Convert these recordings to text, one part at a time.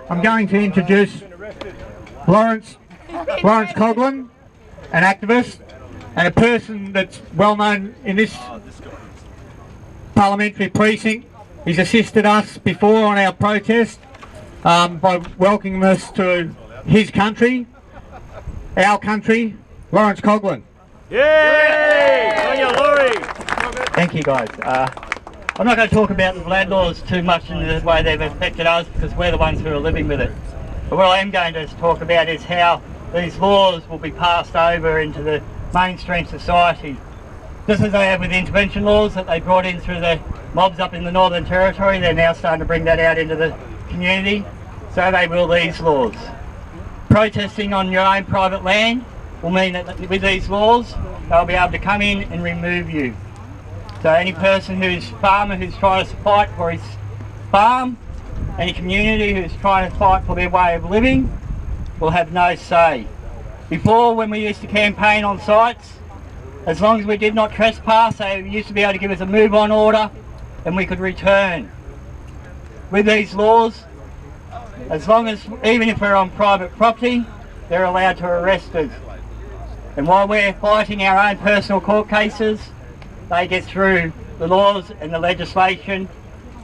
I'm going to introduce Lawrence Coughlin, an activist and a person that's well known in this parliamentary precinct. He's assisted us before on our protest by welcoming us to his country, our country. Lawrence Coughlin. Yay! On your lorry! Thank you, guys. I'm not going to talk about the VLAD laws too much in the way they've affected us, because we're the ones who are living with it. But what I am going to talk about is how these laws will be passed over into the mainstream society. Just as they have with the intervention laws that they brought in through the mobs up in the Northern Territory, they're now starting to bring that out into the community. So they will these laws. Protesting on your own private land will mean that with these laws, they'll be able to come in and remove you. So any person farmer who's trying to fight for his farm, any community who's trying to fight for their way of living, will have no say. Before, when we used to campaign on sites, as long as we did not trespass, they used to be able to give us a move-on order and we could return. With these laws, as long as, even if we're on private property, they're allowed to arrest us. And while we're fighting our own personal court cases, they get through the laws and the legislation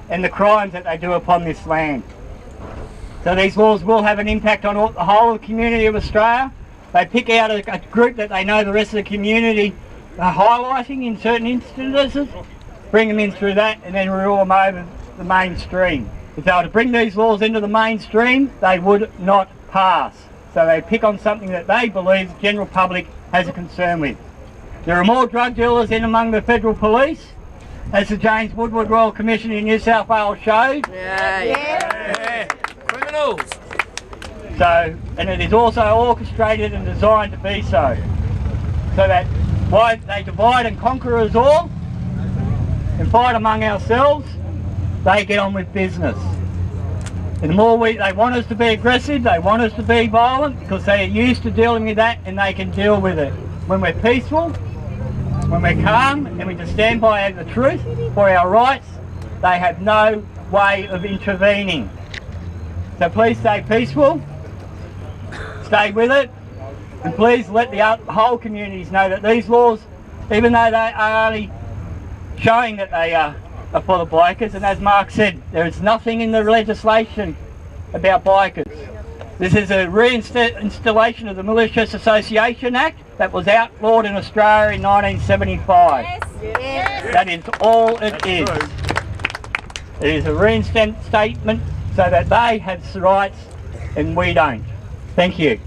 and the crimes that they do upon this land. So these laws will have an impact on the whole of the community of Australia. They pick out a group that they know the rest of the community are highlighting in certain instances, bring them in through that, and then rule them over the mainstream. If they were to bring these laws into the mainstream, they would not pass. So they pick on something that they believe the general public has a concern with. There are more drug dealers in among the federal police, as the James Woodward Royal Commission in New South Wales showed. Yeah. Criminals! So, and it is also orchestrated and designed to be so. So that why they divide and conquer us all and fight among ourselves, they get on with business. And the more they want us to be aggressive, they want us to be violent, because they are used to dealing with that and they can deal with it. When we're peaceful, when we're calm and we just stand by the truth for our rights, they have no way of intervening. So please stay peaceful, stay with it, and please let the whole communities know that these laws, even though they are only showing that they are for the bikers, and as Mark said, there is nothing in the legislation about bikers. This is a reinstallation of the Malicious Association Act that was outlawed in Australia in 1975. Yes. That is all it is. It is a reinstatement so that they have rights and we don't. Thank you.